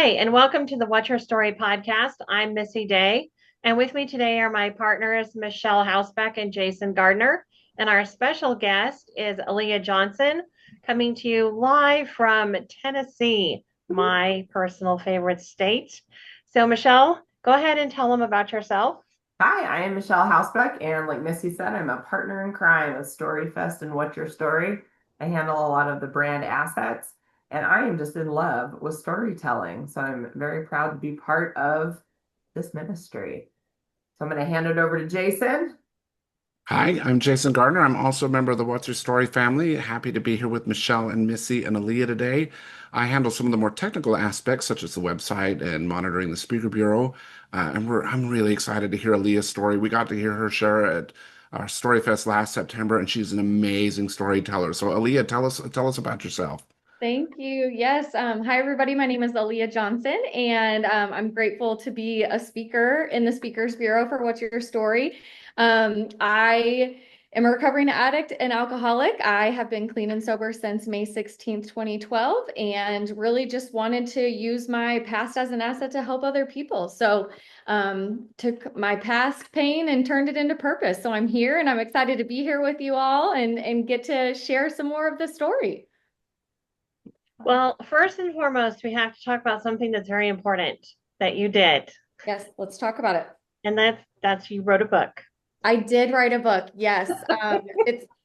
Hi, and welcome to the What's Your Story podcast. I'm Missy Day, and with me today are my partners, Michelle Housebeck and Jason Gardner. And our special guest is Aleah Johnson, coming to you live from Tennessee, my personal favorite state. So, Michelle, go ahead and tell them about yourself. Hi, I am Michelle Housebeck, and like Missy said, I'm a partner in crime of StoryFest and What's Your Story. I handle a lot of the brand assets, and I am just in love with storytelling. So I'm very proud to be part of this ministry. So I'm going to hand it over to Jason. Hi, I'm Jason Gardner. I'm also a member of the What's Your Story family. Happy to be here with Michelle and Missy and Aleah today. I handle some of the more technical aspects, such as the website and monitoring the speaker bureau. I'm really excited to hear Aleah's story. We got to hear her share at our Storyfest last September, and she's an amazing storyteller. So, Aleah, tell us about yourself. Thank you. Yes. Hi, everybody. My name is Aleah Johnson, and I'm grateful to be a speaker in the Speakers Bureau for What's Your Story. I am a recovering addict and alcoholic. I have been clean and sober since May 16th, 2012, and really just wanted to use my past as an asset to help other people. So took my past pain and turned it into purpose. So I'm here and I'm excited to be here with you all and get to share some more of the story. Well, first and foremost, we have to talk about something that's very important that you did, Yes, let's talk about it. and that's you wrote a book. I did write a book. Yes.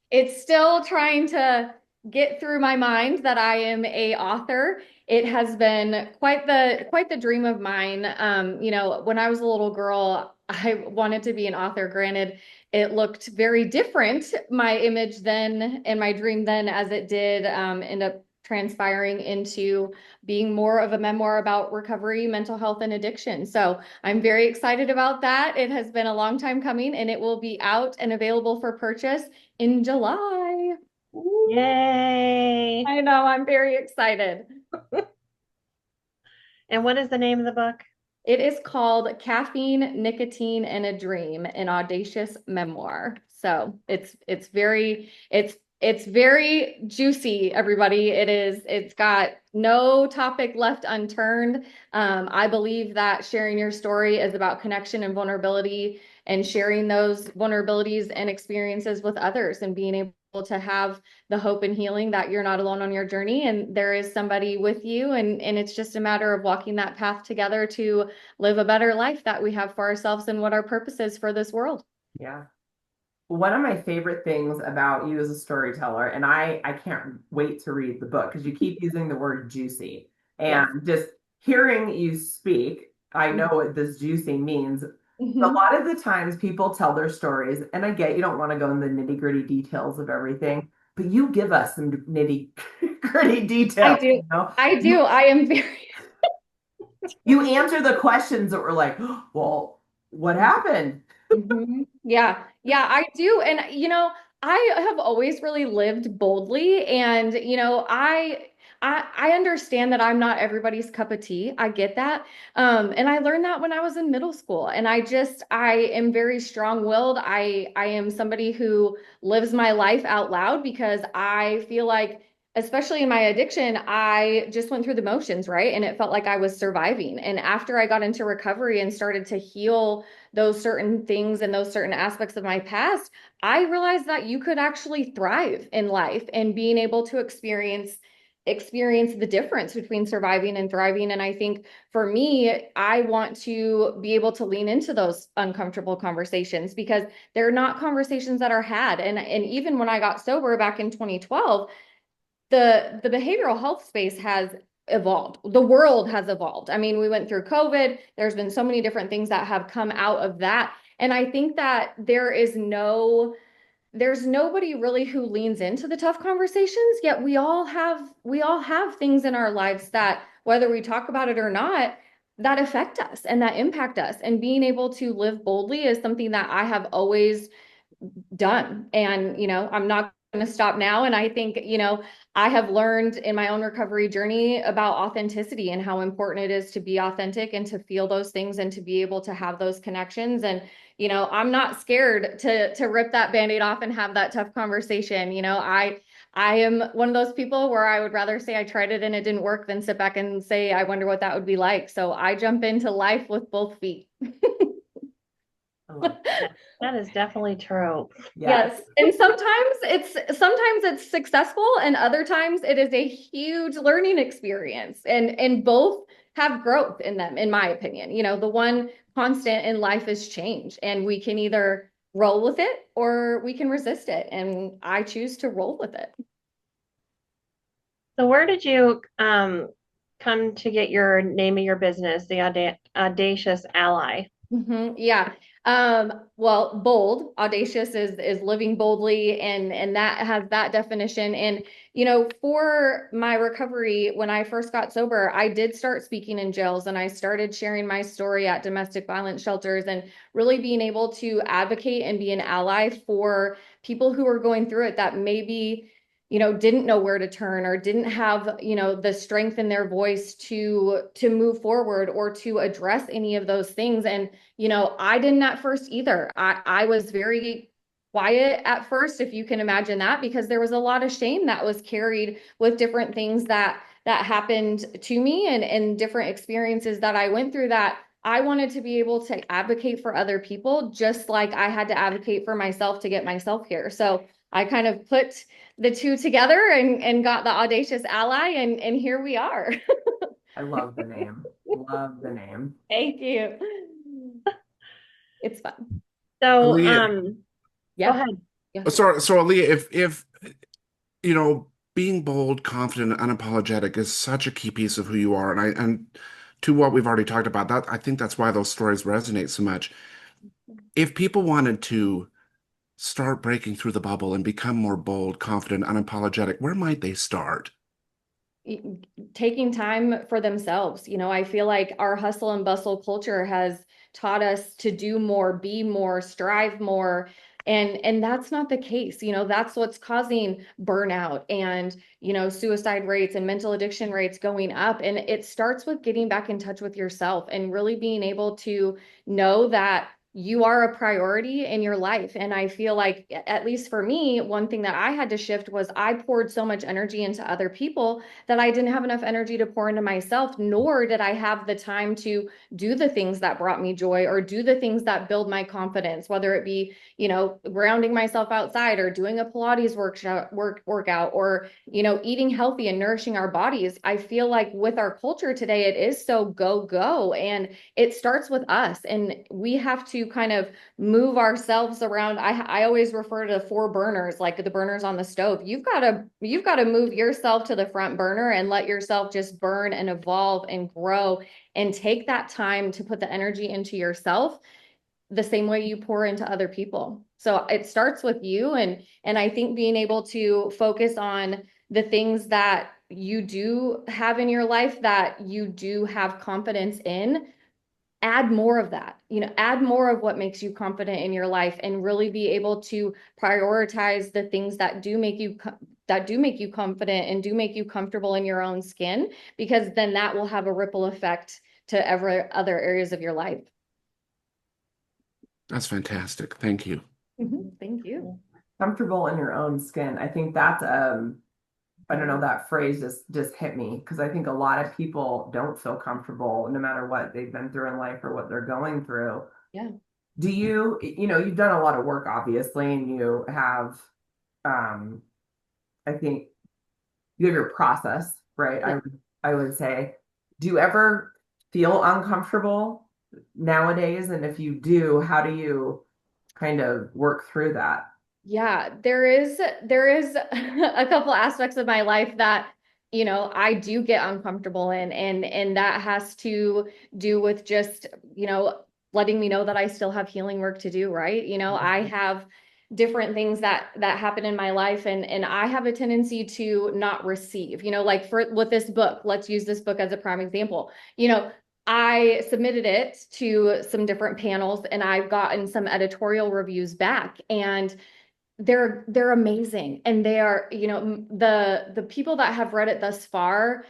It's still trying to get through my mind that I am a author. It has been quite the dream of mine. When I was a little girl, I wanted to be an author. Granted, it looked very different, my image then and my dream then, as it did end up transpiring into being more of a memoir about recovery, mental health, and addiction. So I'm very excited about that. It has been a long time coming, and it will be out and available for purchase in July. Ooh, Yay! I know, I'm very excited. And what is the name of the book? It is called Caffeine, Nicotine, and a Dream, an Audacious Memoir. So it's very juicy, everybody. It's got no topic left unturned. I believe that sharing your story is about connection and vulnerability and sharing those vulnerabilities and experiences with others and being able to have the hope and healing that you're not alone on your journey and there is somebody with you, and it's just a matter of walking that path together to live a better life that we have for ourselves and what our purpose is for this world. Yeah. One of my favorite things about you as a storyteller, and I can't wait to read the book because you keep using the word juicy. Yes. And just hearing you speak, I know what this juicy means. A Mhm. lot of the times people tell their stories, and I get you don't want to go in the nitty-gritty details of everything, but you give us some nitty-gritty I details, do. you know? I do. You I am very. you answer the questions that were like, well, what happened? Mhm. Yeah, yeah, I do. And I have always really lived boldly, and I understand that I'm not everybody's cup of tea. I get that. And I learned that when I was in middle school. And I am very strong-willed. I am somebody who lives my life out loud because I feel like, especially in my addiction, I just went through the motions, right? And it felt like I was surviving. And after I got into recovery and started to heal those certain things and those certain aspects of my past, I realized that you could actually thrive in life and being able to experience the difference between surviving and thriving. And I think for me, I want to be able to lean into those uncomfortable conversations because they're not conversations that are had. And even when I got sober back in 2012, the behavioral health space has evolved. The world has evolved. I mean, we went through COVID. There's been so many different things that have come out of that. And I think that there's nobody really who leans into the tough conversations, yet we all have things in our lives that, whether we talk about it or not, that affect us and that impact us. And being able to live boldly is something that I have always done. And, I'm not going to stop now. And I think, I have learned in my own recovery journey about authenticity and how important it is to be authentic and to feel those things and to be able to have those connections. And, I'm not scared to rip that Band-Aid off and have that tough conversation. I am one of those people where I would rather say I tried it and it didn't work than sit back and say, I wonder what that would be like. So I jump into life with both feet. That is definitely true. Yes. And sometimes it's successful and other times it is a huge learning experience and both have growth in them, in my opinion. The one constant in life is change, and we can either roll with it or we can resist it. And I choose to roll with it. So where did you come to get your name of your business, the Audacious Ally? Yeah. Well, bold, audacious is living boldly, and that has that definition. And for my recovery, when I first got sober, I did start speaking in jails, and I started sharing my story at domestic violence shelters, and really being able to advocate and be an ally for people who are going through it that maybe didn't know where to turn or didn't have, the strength in their voice to move forward or to address any of those things. And I didn't at first either. I was very quiet at first, if you can imagine that, because there was a lot of shame that was carried with different things that happened to me and different experiences that I went through, that I wanted to be able to advocate for other people, just like I had to advocate for myself to get myself here. So I kind of put the two together and got the Audacious Ally, and here we are. I love the name. Love the name. Thank you. It's fun. So, Aleah, go Yeah. ahead. Yeah. so Aleah, if being bold, confident, and unapologetic is such a key piece of who you are, and to what we've already talked about, that I think that's why those stories resonate so much. If people wanted to start breaking through the bubble and become more bold, confident, unapologetic, where might they start? Taking time for themselves. I feel like our hustle and bustle culture has taught us to do more, be more, strive more. And that's not the case. That's what's causing burnout and, suicide rates and mental addiction rates going up. And it starts with getting back in touch with yourself and really being able to know that you are a priority in your life. And I feel like, at least for me, one thing that I had to shift was I poured so much energy into other people that I didn't have enough energy to pour into myself, nor did I have the time to do the things that brought me joy or do the things that build my confidence, whether it be, grounding myself outside or doing a Pilates workout or, eating healthy and nourishing our bodies. I feel like with our culture today, it is so go, and it starts with us, and we have to kind of move ourselves around. I always refer to 4 burners, like the burners on the stove. You've got to move yourself to the front burner and let yourself just burn and evolve and grow, and take that time to put the energy into yourself the same way you pour into other people. So it starts with you, and I think being able to focus on the things that you do have in your life that you do have confidence in, add more of that, add more of what makes you confident in your life, and really be able to prioritize the things that do make you confident and do make you comfortable in your own skin, because then that will have a ripple effect to every other areas of your life. That's fantastic. Thank you. Thank you. Comfortable in your own skin. I think that's I don't know, that phrase just hit me, because I think a lot of people don't feel comfortable no matter what they've been through in life or what they're going through. Yeah. Do you've done a lot of work, obviously, and you have, I think you have your process, right? Yeah. I would say, do you ever feel uncomfortable nowadays? And if you do, how do you kind of work through that? Yeah, there is a couple aspects of my life that I do get uncomfortable in, and that has to do with just letting me know that I still have healing work to do, right? I have different things that happen in my life, and I have a tendency to not receive, like with this book, let's use this book as a prime example. I submitted it to some different panels, and I've gotten some editorial reviews back, and they're amazing, and they are, the people that have read it thus far,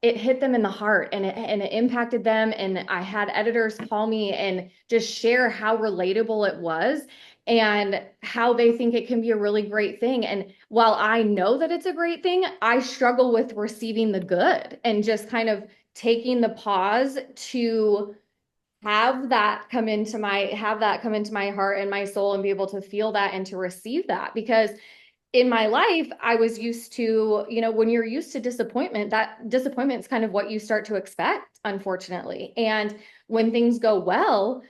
it hit them in the heart, and it impacted them. And I had editors call me and just share how relatable it was. and how they think it can be a really great thing. And while I know that it's a great thing, I struggle with receiving the good and just kind of taking the pause to have that come into my heart and my soul and be able to feel that and to receive that. Because in my life, I was used to, when you're used to disappointment, that disappointment is kind of what you start to expect, unfortunately. And when things go well,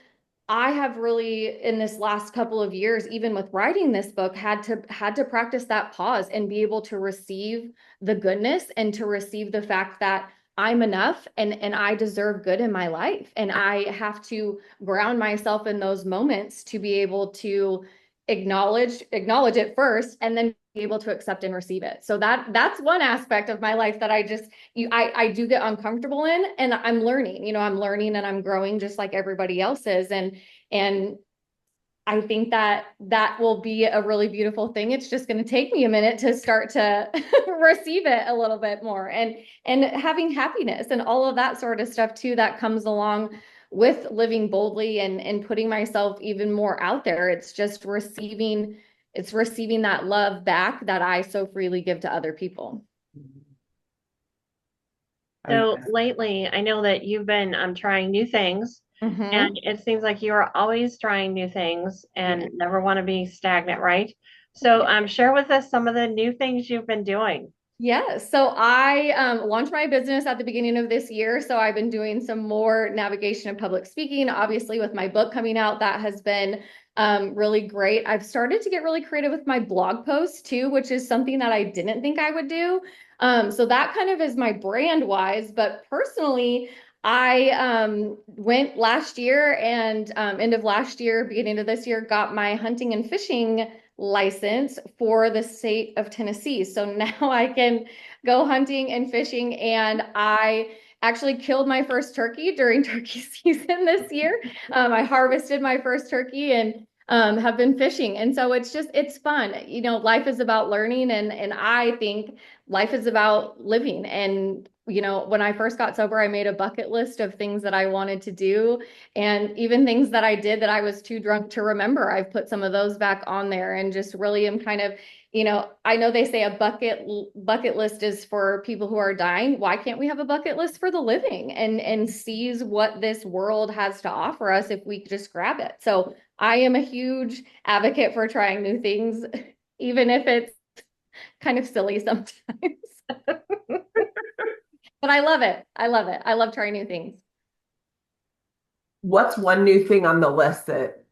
I have really, in this last couple of years, even with writing this book, had to practice that pause and be able to receive the goodness and to receive the fact that I'm enough and I deserve good in my life. And I have to ground myself in those moments to be able to acknowledge it first, and then be able to accept and receive it. So that's one aspect of my life that I do get uncomfortable in, and I'm learning, I'm learning and I'm growing just like everybody else is. And I think that will be a really beautiful thing. It's just going to take me a minute to start to receive it a little bit more, and having happiness and all of that sort of stuff too, that comes along with living boldly and putting myself even more out there. It's just receiving that love back that I so freely give to other people. So lately, I know that you've been trying new things, and it seems like you are always trying new things and never want to be stagnant, right? So share with us some of the new things you've been doing. Yeah, so I launched my business at the beginning of this year. So I've been doing some more navigation and public speaking. Obviously, with my book coming out, that has been really great. I've started to get really creative with my blog posts too, which is something that I didn't think I would do. So that kind of is my brand wise, but personally, I went last year and end of last year, beginning of this year, got my hunting and fishing license for the state of Tennessee. So now I can go hunting and fishing, and I actually killed my first turkey during turkey season this year. I harvested my first turkey and have been fishing. And so it's fun. Life is about learning, and I think life is about living. And when I first got sober, I made a bucket list of things that I wanted to do, and even things that I did that I was too drunk to remember. I've put some of those back on there, and just really am kind of, I know they say a bucket list is for people who are dying. Why can't we have a bucket list for the living and seize what this world has to offer us if we just grab it? So I am a huge advocate for trying new things, even if it's kind of silly sometimes. But I love it. I love it. I love trying new things. What's one new thing on the list that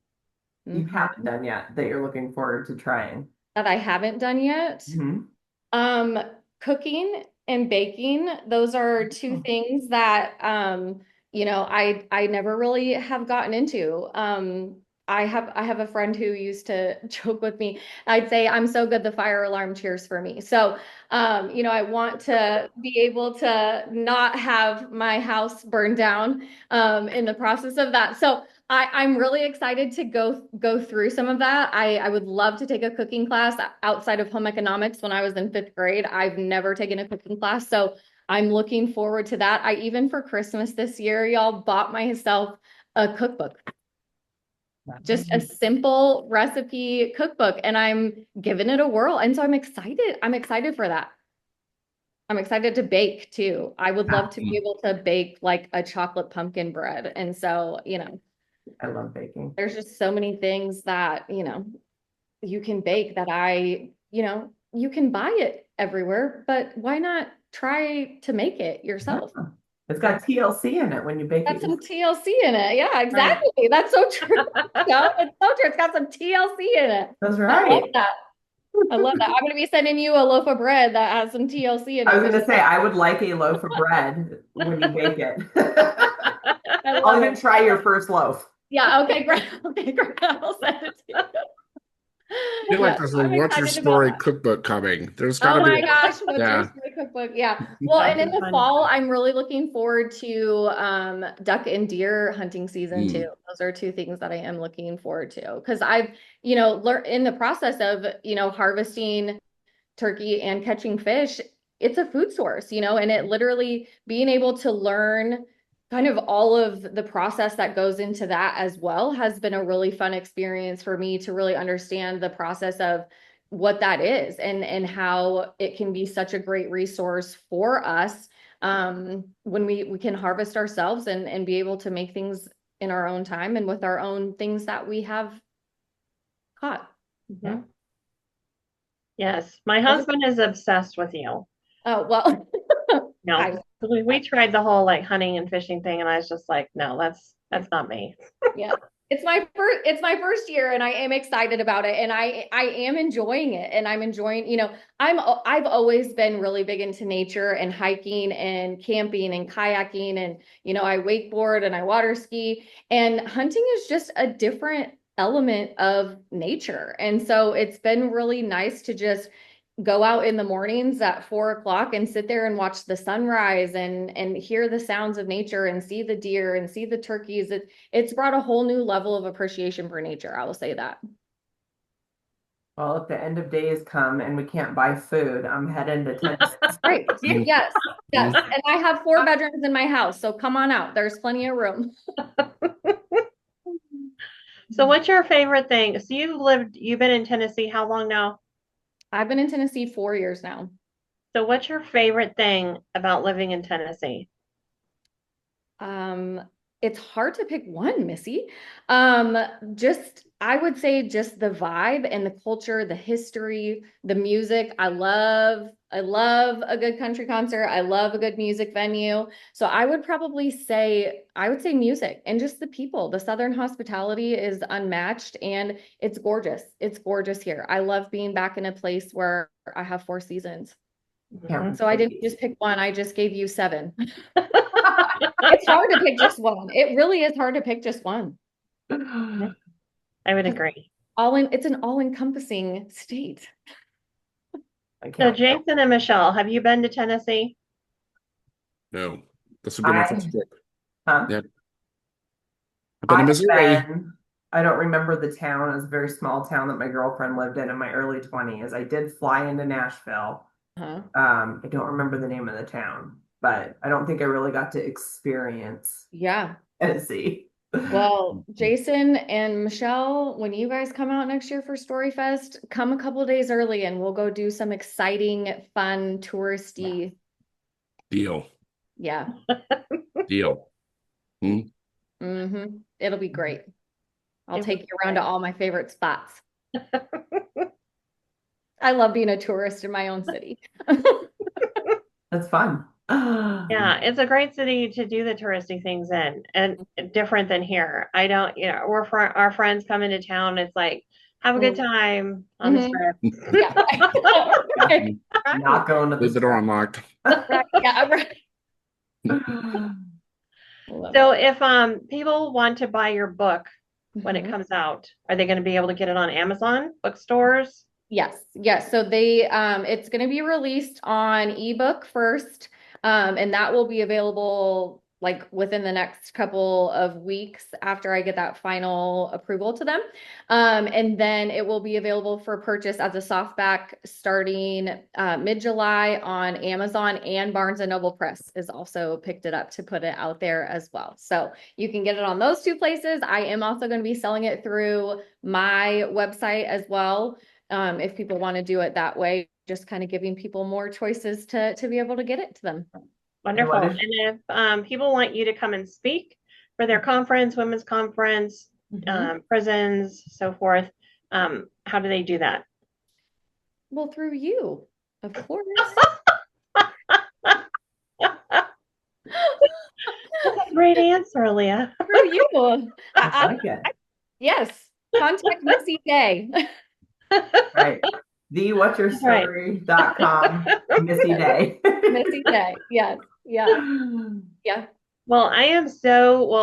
you haven't done yet that you're looking forward to trying? That I haven't done yet? Cooking and baking. Those are two things that I never really have gotten into. I have a friend who used to joke with me. I'd say, I'm so good, the fire alarm cheers for me. So, I want to be able to not have my house burned down in the process of that. So I'm really excited to go through some of that. I would love to take a cooking class outside of home economics. When I was in 5th grade, I've never taken a cooking class. So I'm looking forward to that. I even for Christmas this year, y'all, bought myself a cookbook. Just a simple recipe cookbook, and I'm giving it a whirl. And so I'm excited. I'm excited for that. I'm excited to bake too. I would love to be able to bake like a chocolate pumpkin bread. And so, I love baking. there's just so many things that, you can bake that you can buy it everywhere, but why not try to make it yourself? Yeah. It's got TLC in it when you bake it. Got some TLC in it. Yeah, exactly. Right. That's so true. It's so true. It's got some TLC in it. That's right. I love that. I love that. I'm going to be sending you a loaf of bread that has some TLC in it. I was going to say, I would like a loaf of bread when you bake it. I'll even try your first loaf. Yeah. Okay, great. Okay, great. I'll send it to you. I feel like there's a What's Your Story cookbook coming. There's got to be. Oh my gosh, What's Your Story cookbook? Yeah. Well, and in the fall, I'm really looking forward to duck and deer hunting season too. Those are two things that I am looking forward to, because I've, learned in the process of, harvesting turkey and catching fish, it's a food source, and it literally being able to learn kind of all of the process that goes into that as well has been a really fun experience for me to really understand the process of what that is and how it can be such a great resource for us when we can harvest ourselves and be able to make things in our own time and with our own things that we have caught. Mhm. Yes, my husband is obsessed with you. Oh, well, No, I, we tried the whole like hunting and fishing thing, and I was just like, no, that's not me. yeah. It's my first year and I am excited about it and I am enjoying it and I'm enjoying, I've always been really big into nature and hiking and camping and kayaking and I wakeboard and I water ski and hunting is just a different element of nature. And so it's been really nice to just go out in the mornings at 4 o'clock and sit there and watch the sunrise and hear the sounds of nature and see the deer and see the turkeys. It's brought a whole new level of appreciation for nature. I will say that. Well, if the end of days come and we can't buy food, I'm heading to Tennessee. Right. Mm. Yes. Yes. Mm. And I have 4 bedrooms in my house. So come on out. There's plenty of room. So what's your favorite thing? So you've been in Tennessee how long now? I've been in Tennessee 4 years now. So what's your favorite thing about living in Tennessee? Um, it's hard to pick one, Missy. Um, just I would say just the vibe and the culture, the history, the music. I love a good country concert. I love a good music venue. So I would say music and just the people. The Southern hospitality is unmatched and it's gorgeous. It's gorgeous here. I love being back in a place where I have 4 seasons. Can't So I didn't wait. just pick one, I just gave you 7. It's hard to pick just one. It really is hard to pick just one. I would agree. It's an all-encompassing state. I So can't wait. Jason and Michelle, have you been to Tennessee? No, this would be my first trip. Huh? Yeah, I've been to I've Missouri. been, I don't remember the town. It was a very small town that my girlfriend lived in my early 20s. I did fly into Nashville. Uh-huh. I don't remember the name of the town, but I don't think I really got to experience Yeah. Tennessee. Well, Jason and Michelle, when you guys come out next year for StoryFest, come a couple days early and we'll go do some exciting, fun, touristy. Deal. Yeah. Deal. Hmm? Mm-hmm. It'll be great. I'll It take would you around to all my favorite spots. I love being a tourist in my own city. That's fun. Yeah, it's a great city to do the touristy things in and different than here. I don't, our friends come into town. It's like, have a good time on the Mhm. strip. Yeah. Right. Not going to the Leave the door unlocked. Right. Yeah. Right. Love So it. if people want to buy your book when it Mhm. comes out, are they going to be able to get it on Amazon bookstores? Yes. Yes. So it's going to be released on ebook first. And that will be available like within the next couple of weeks after I get that final approval to them. And then it will be available for purchase as a softback starting mid-July on Amazon, and Barnes and Noble Press is also picked it up to put it out there as well. So you can get it on those 2 places. I am also going to be selling it through my website as well. If people want to do it that way, just kind of giving people more choices to be able to get it to them. Wonderful. what And is if people want you to come and speak for their conference, women's conference, prisons, so forth, how do they do that? Well, through you, of course. That's a great answer, Aleah. Through you. I like it. Yes. Contact Missy Day. Right. TheWhatYourStory.com Missy Day. Missy Day. Yes. Yeah. Yeah. Well,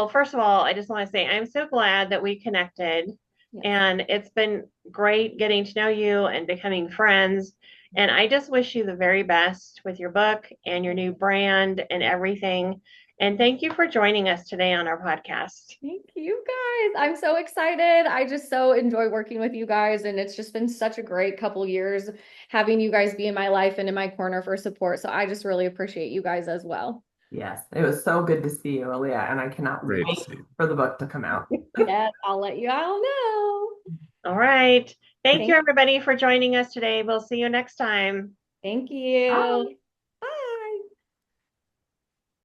first of all, I just want to say I'm so glad that we connected, Yes. and it's been great getting to know you and becoming friends. And I just wish you the very best with your book and your new brand and everything. And thank you for joining us today on our podcast. Thank you guys. I'm so excited. I just so enjoy working with you guys. And it's just been such a great couple years having you guys be in my life and in my corner for support. So I just really appreciate you guys as well. Yes, it was so good to see you, Aleah, and I cannot Great to wait see you. for the book to come out. Yes, I'll let you all know. All right. Thank you, Thank, everybody, for joining us today. We'll see you next time. thank Bye. you.